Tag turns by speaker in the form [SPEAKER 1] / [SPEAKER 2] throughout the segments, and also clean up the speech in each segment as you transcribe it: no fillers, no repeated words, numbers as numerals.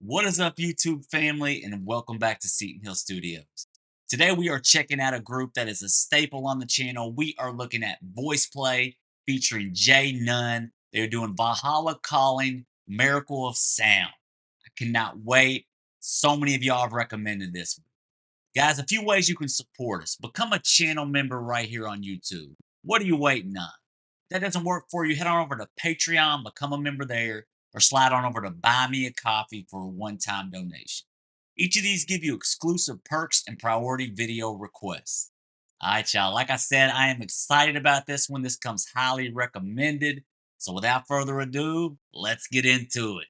[SPEAKER 1] What is up, YouTube family, and welcome back to Seton Hill Studios. Today we are checking out a group that is a staple on the channel. We are looking at Voiceplay featuring Jay Nunn. They're doing Valhalla Calling, Miracle of Sound. I cannot wait. So many of y'all have recommended this. Guys, a few ways you can support us. Become a channel member right here on YouTube. What are you waiting on? If that doesn't work for you, head on over to Patreon, become a member there, or slide on over to Buy Me a Coffee for a one-time donation. Each of these give you exclusive perks and priority video requests. All right, y'all. Like I said, I am excited about this one. This comes highly recommended. So without further ado, let's get into it.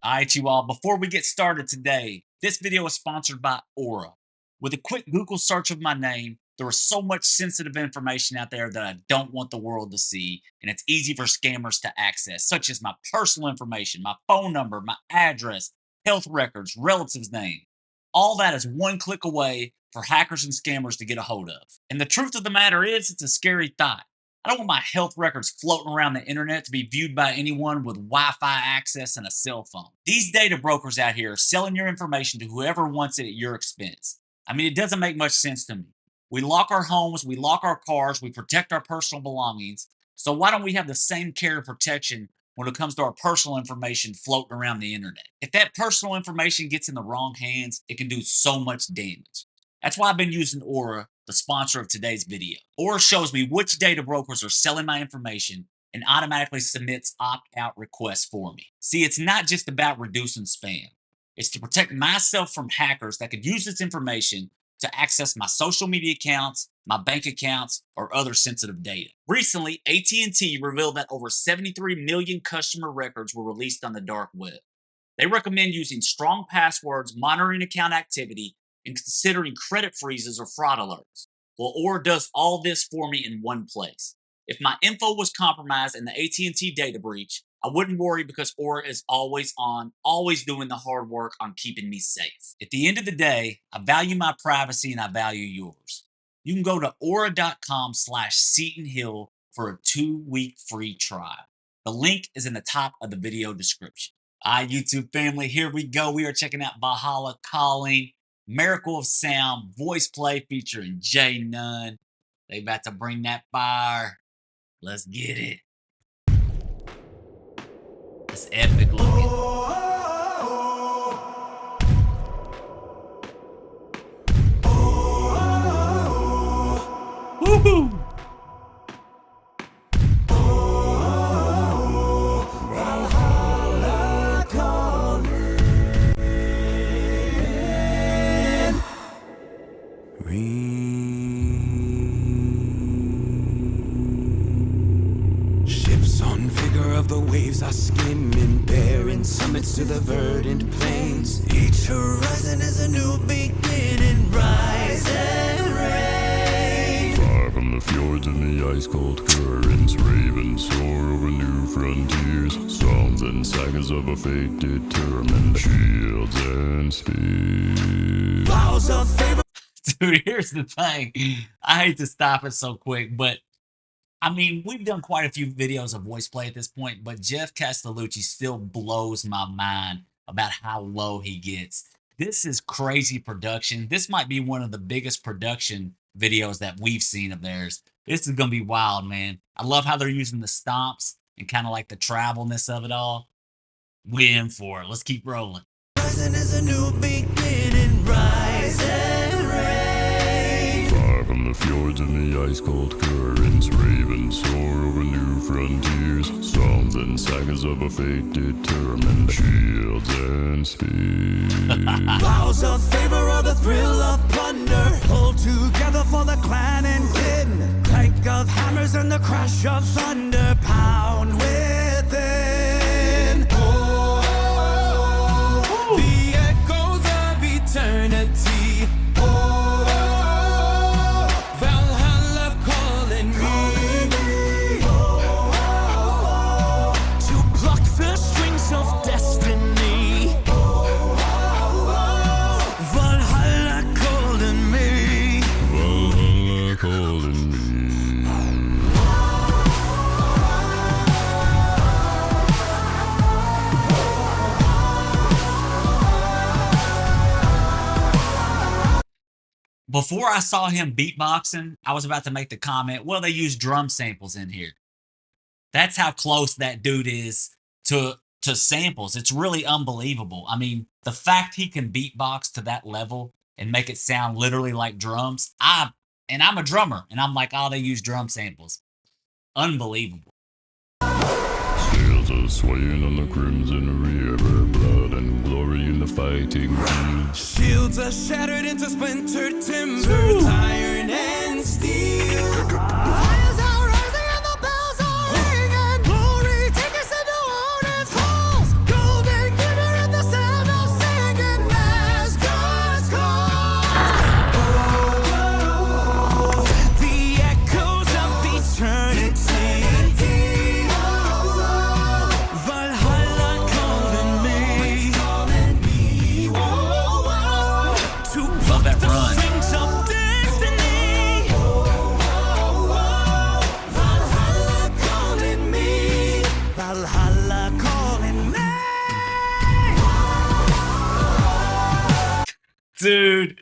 [SPEAKER 1] All right, you all. Before we get started today, this video is sponsored by Aura. With a quick Google search of my name, there is so much sensitive information out there that I don't want the world to see, and it's easy for scammers to access, such as my personal information, my phone number, my address, health records, relatives' name. All that is one click away for hackers and scammers to get a hold of. And the truth of the matter is, it's a scary thought. I don't want my health records floating around the internet to be viewed by anyone with Wi-Fi access and a cell phone. These data brokers out here are selling your information to whoever wants it at your expense. I mean, it doesn't make much sense to me. We lock our homes, we lock our cars, we protect our personal belongings. So why don't we have the same care and protection when it comes to our personal information floating around the internet? If that personal information gets in the wrong hands, it can do so much damage. That's why I've been using Aura, the sponsor of today's video. Aura shows me which data brokers are selling my information and automatically submits opt-out requests for me. See, it's not just about reducing spam. It's to protect myself from hackers that could use this information to access my social media accounts, my bank accounts, or other sensitive data. Recently, AT&T revealed that over 73 million customer records were released on the dark web. They recommend using strong passwords, monitoring account activity, and considering credit freezes or fraud alerts. Well, Aura does all this for me in one place. If my info was compromised in the AT&T data breach, I wouldn't worry because Aura is always on, always doing the hard work on keeping me safe. At the end of the day, I value my privacy and I value yours. You can go to aura.com/Seton Hill for a 2-week free trial. The link is in the top of the video description. All right, YouTube family, here we go. We are checking out Valhalla Calling, Miracle of Sound, Voiceplay featuring Jay Nunn. They about to bring that fire. Let's get it. It's epic looking. Woohoo!
[SPEAKER 2] Valhalla Calling. Ships on vigor of the waves are skimming, bearing summits to the verdant plains. Each horizon is a new beginning, rise and reign.
[SPEAKER 3] Far from the fjords and the ice-cold currents, ravens soar over new frontiers. Songs and sagas of a fate determined, shields and spears.
[SPEAKER 2] Vows of favor.
[SPEAKER 1] Dude, here's the thing. I hate to stop it so quick, but I mean, we've done quite a few videos of Voiceplay at this point, but Jeff Castellucci still blows my mind about how low he gets. This is crazy production. This might be one of the biggest production videos that we've seen of theirs. This is going to be wild, man. I love how they're using the stomps and kind of like the travelness of it all. We in for it. Let's keep rolling.
[SPEAKER 2] Horizon is a new beginning, rise and reign.
[SPEAKER 3] Far from the fjords and the ice-cold currents, ravens soar over new frontiers. Songs and sagas of a fate determined, shields and spears.
[SPEAKER 2] Vows of favor or the thrill of plunder, hold together for the clan and kin. Clank of hammers and the crash of thunder, pound within. Oh, the echoes of eternity. Oh, Valhalla calling me. To pluck the strings of destiny. Valhalla calling me.
[SPEAKER 3] Valhalla calling me.
[SPEAKER 1] before I saw him beatboxing, I was about to make the comment, well, they use drum samples in here. That's how close that dude is to samples. It's really unbelievable. I mean, the fact he can beatbox to that level and make it sound literally like drums. I'm a drummer, and I'm like, oh, they use drum samples. Unbelievable.
[SPEAKER 3] Sails are swaying on the crimson river, blood and glory in the fighting field.
[SPEAKER 2] Shields are shattered into splintered timbers, iron and steel. Fires are rising and the bells are ringing. Glory, take us into Odin's halls. Golden glitter and the sound of singing. Asgard's call. Oh, the echoes of eternity. Valhalla calling me. To
[SPEAKER 1] Love that run.
[SPEAKER 2] strings of destiny. Valhalla calling me. Valhalla calling me.
[SPEAKER 1] Dude,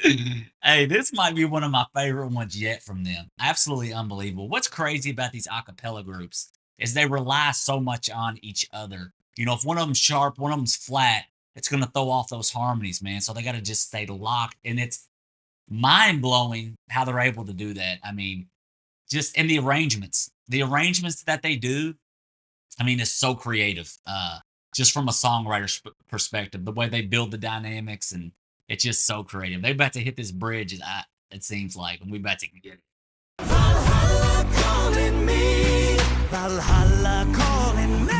[SPEAKER 1] hey, this might be one of my favorite ones yet from them. Absolutely unbelievable. What's crazy about these acapella groups is they rely so much on each other. You know, if one of them's sharp, one of them's flat, it's going to throw off those harmonies, man. So they got to just stay locked. And it's mind blowing how they're able to do that. I mean, just in the arrangements that they do, I mean, it's so creative. Just from a songwriter's perspective, the way they build the dynamics, and it's just so creative. They about to hit this bridge, and it seems like, and we about to get it.
[SPEAKER 2] Valhalla calling me. Valhalla calling me.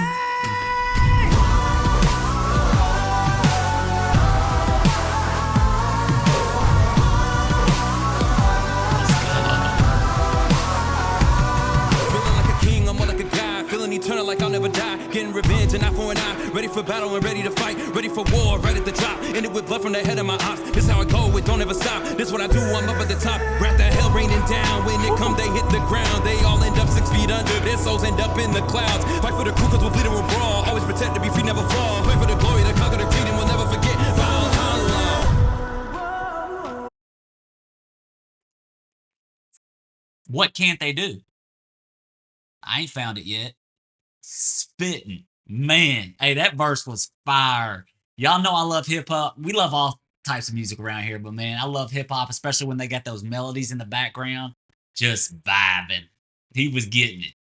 [SPEAKER 2] Feeling like a king, I'm more like a god. Feeling eternal like I'll never die. Getting revenge and eye for an eye. Ready for battle and ready to fight. Ready for war, right at the top. Ended with blood from the head of my ops. This how I go, it don't ever stop. This what I do, I'm up at the top. Wrath the hell raining down. When it come, they hit the ground. They all end up 6 feet under. Their souls end up in the clouds. Fight for the crew cause we'll bleed and we'll brawl. Always protect to be free, never fall. Pray for the glory, the conquer the creed, and we'll never forget. Valhalla.
[SPEAKER 1] What can't they do? I ain't found it yet. Spitting. Man, hey, that verse was fire. Y'all know I love hip hop. We love all types of music around here, but man, I love hip hop, especially when they got those melodies in the background. Just vibing. He was getting it.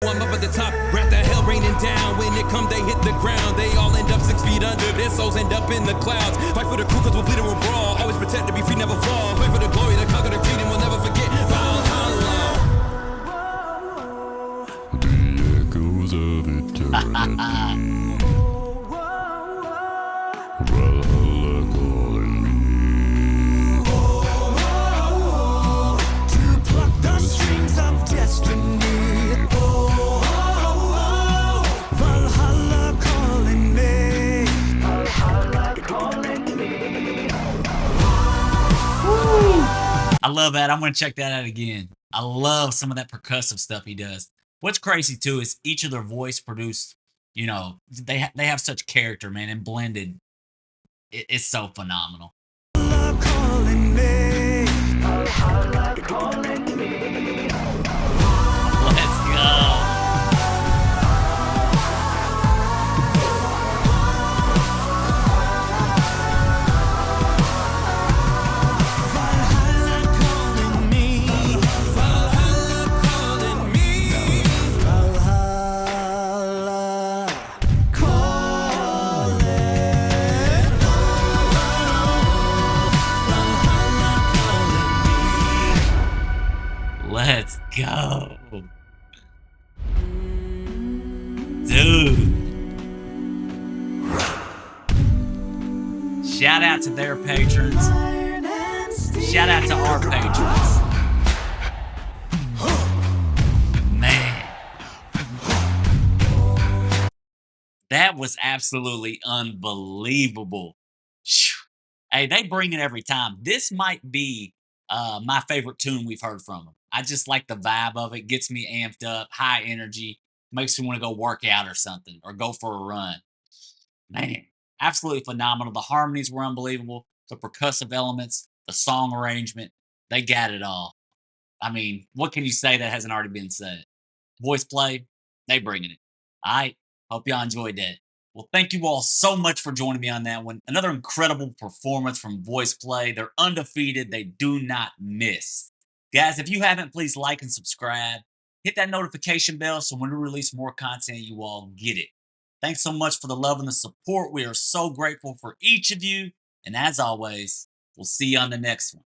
[SPEAKER 2] I'm up at the top, wrath the hell raining down. When it come, they hit the ground. They all end up 6 feet under. Their souls end up in the clouds. Fight for the crew cause we'll bleed and we'll brawl. Always protect to be free, never fall. Pray for the glory, the conquer the creed, and we'll never forget. Valhalla.
[SPEAKER 3] The echoes of eternity. Valhalla calling me.
[SPEAKER 2] To pluck the strings of destiny. Valhalla calling me. Valhalla calling me.
[SPEAKER 1] I love that. I'm gonna check that out again. I love some of that percussive stuff he does. What's crazy too is each of their voice produced. You know, they have such character, man, and blended. It's so phenomenal.
[SPEAKER 2] Valhalla calling me. Valhalla calling me.
[SPEAKER 1] Let's go.
[SPEAKER 2] Valhalla calling me. Valhalla calling me. Valhalla calling.
[SPEAKER 1] Let's go. Dude. Shout out to their patrons. Shout out to our patrons. Man. That was absolutely unbelievable. Phew. Hey, they bring it every time. This might be my favorite tune we've heard from them. I just like the vibe of it. Gets me amped up, high energy, makes me want to go work out or something, or go for a run. Man, absolutely phenomenal. The harmonies were unbelievable. The percussive elements, the song arrangement. They got it all. I mean, what can you say that hasn't already been said? Voice play, they bringing it. All right. Hope y'all enjoyed that. Well, thank you all so much for joining me on that one. Another incredible performance from Voice Play. They're undefeated. They do not miss. Guys, if you haven't, please like and subscribe. Hit that notification bell so when we release more content, you all get it. Thanks so much for the love and the support. We are so grateful for each of you. And as always, we'll see you on the next one.